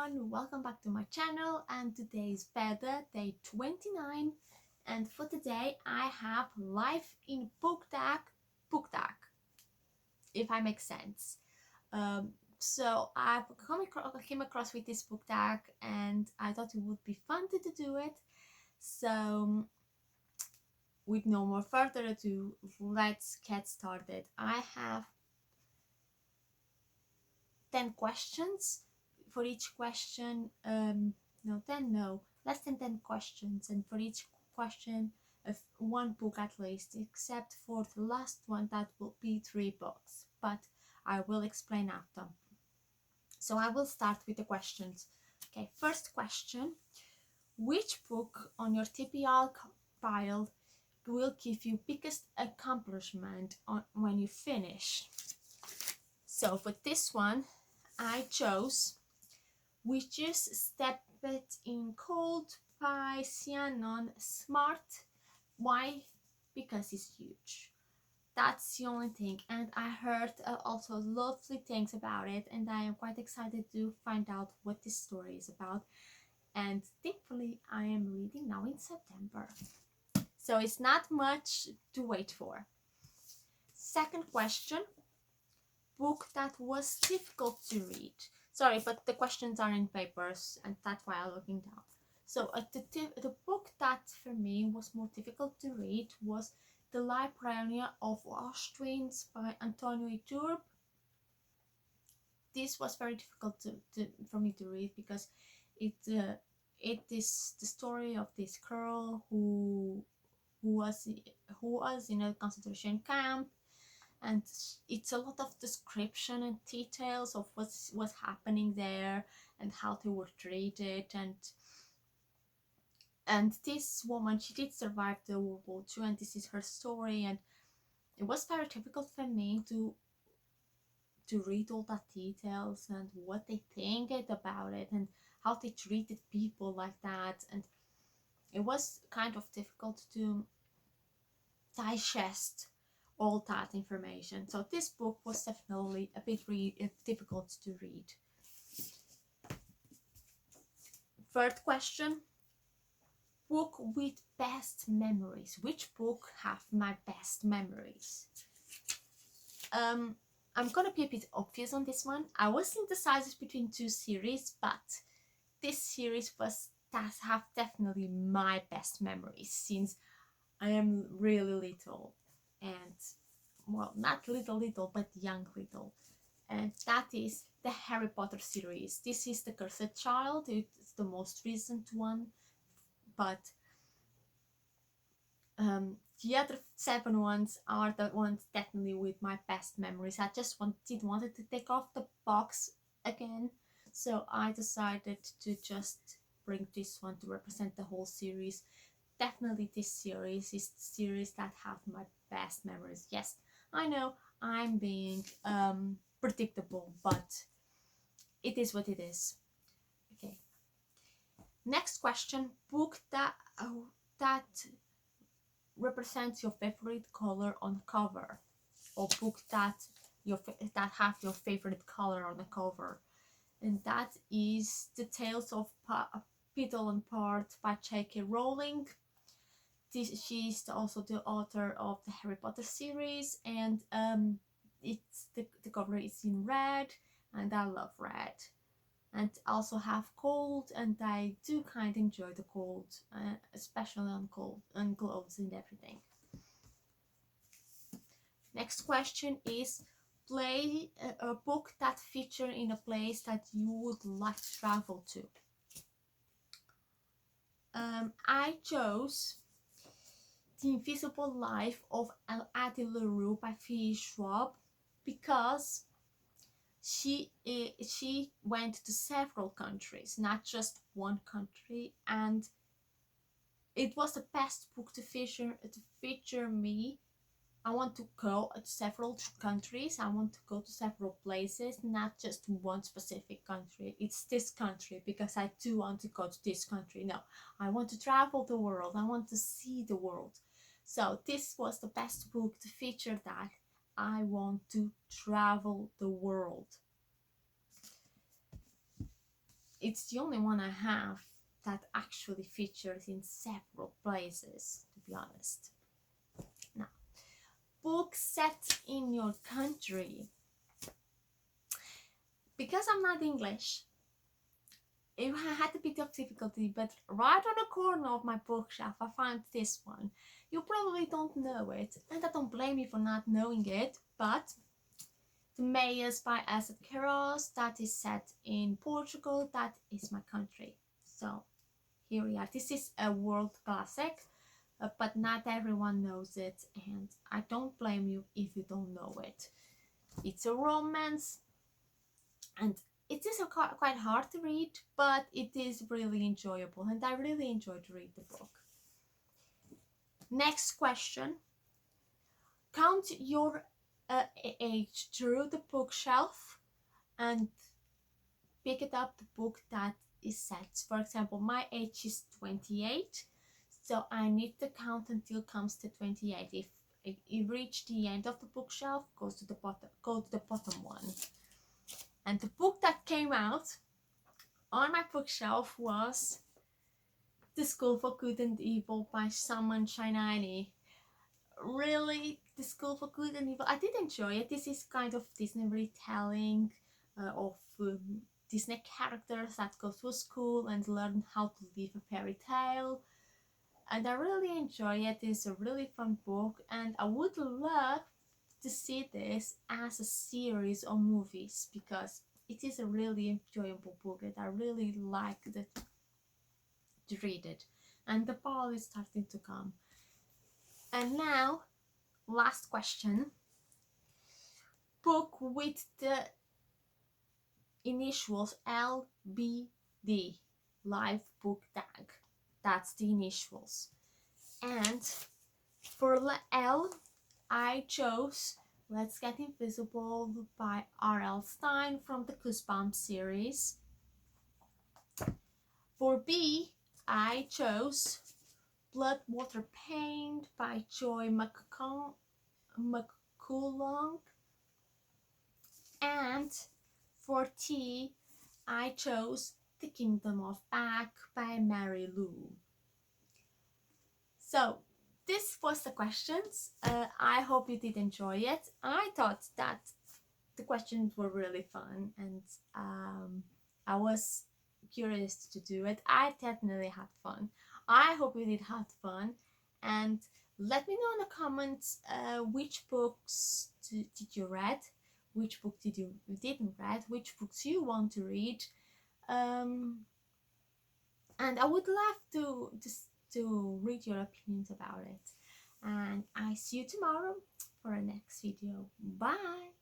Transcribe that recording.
everyone, welcome back to my channel, and today is VEDA day 29, and for today I have life in book tag, if I make sense. So I've came across with this book tag and I thought it would be fun to do it. So with no more further ado, let's get started. I have 10 questions. For each question, less than 10 questions, and for each question, one book at least, except for the last one, that will be 3 books, but I will explain after. So I will start with the questions. Okay, first question: which book on your TBR pile will give you biggest accomplishment when you finish? So for this one, I chose Witches Stepped in Cold by Shannon Smart. Why? Because it's huge. That's the only thing, and I heard also lovely things about it, and I am quite excited to find out what this story is about. And thankfully, I am reading now in September, so it's not much to wait for. Second question: book that was difficult to read. Sorry, but the questions are in papers, and that's why I'm looking down. So the book that for me was more difficult to read was The Librarian of Auschwitz by Antonio Iturbe. This was very difficult for me to read because it is the story of this girl who was in a concentration camp, and it's a lot of description and details of what's happening there and how they were treated, and this woman, she did survive the World War II, and this is her story, and it was very difficult for me to read all that details and what they think about it and how they treated people like that, and it was kind of difficult to digest all that information. So this book was definitely a bit difficult to read. Third question: book with best memories. Which book have my best memories? I'm gonna be a bit obvious on this one. I was indecisive between 2 series, but this series does have definitely my best memories since I am really little, and well, not little, but young little, and that is the Harry Potter series. This is the Cursed Child. It's the most recent one, but the other 7 ones are the ones definitely with my best memories. I just wanted to take off the box again, so I decided to just bring this one to represent the whole series. Definitely this series is the series that have my best memories. Yes, I know I'm being predictable, but it is what it is. Okay. Next question: book that represents your favorite color on cover, or book that have your favorite color on the cover, and that is The Tales of Petal and Part by J.K. Rowling. She's also the author of the Harry Potter series, and it's the cover is in red, and I love red, and also have gold, and I do kind of enjoy the gold, especially on clothes and everything. Next question is: play a book that feature in a place that you would like to travel to. I chose The Invisible Life of Addie LaRue by V.E. Schwab because she went to several countries, not just one country, and it was the best book to feature me. I want to go to several countries. I want to go to several places, not just one specific country. It's this country because I do want to go to this country. No, I want to travel the world. I want to see the world. So this was the best book to feature that. I want to travel the world. it's the only one I have that actually features in several places, to be honest. Now, book set in your country. Because I'm not English, it had a bit of difficulty, but right on the corner of my bookshelf I found this one. You probably don't know it, and I don't blame you for not knowing it, but The Mayas by Asa Queiroz, that is set in Portugal, that is my country. So here we are. This is a world classic, but not everyone knows it, and I don't blame you if you don't know it. It's a romance, and it is quite hard to read, but it is really enjoyable, and I really enjoyed to read the book. Next question. Count your age through the bookshelf and pick it up the book that is set. For example, my age is 28, so I need to count until it comes to 28. If you reach the end of the bookshelf, go to the bottom one. And the book that came out on my bookshelf was The School for Good and Evil by Salman Shainani. Really, The School for Good and Evil, I did enjoy it. This is kind of Disney retelling of Disney characters that go to school and learn how to live a fairy tale. And I really enjoy it. It's a really fun book, and I would love to see this as a series or movies, because it is a really enjoyable book and I really liked it to read it. And the ball is starting to come. And now, last question. Book with the initials LBD, live book tag. That's the initials. And for L, I chose Let's Get Invisible by R.L. Stine from the Goosebumps series. For B, I chose Blood, Water, Pain by Joy McCullough. And for T, I chose The Kingdom of Back by Mary Lou. So this was the questions. I hope you did enjoy it. I thought that the questions were really fun, and I was curious to do it. I definitely had fun. I hope you did have fun, and let me know in the comments which books did you read, which book you didn't read, which books you want to read, and I would love to read your opinions about it. And I see you tomorrow for our next video. Bye.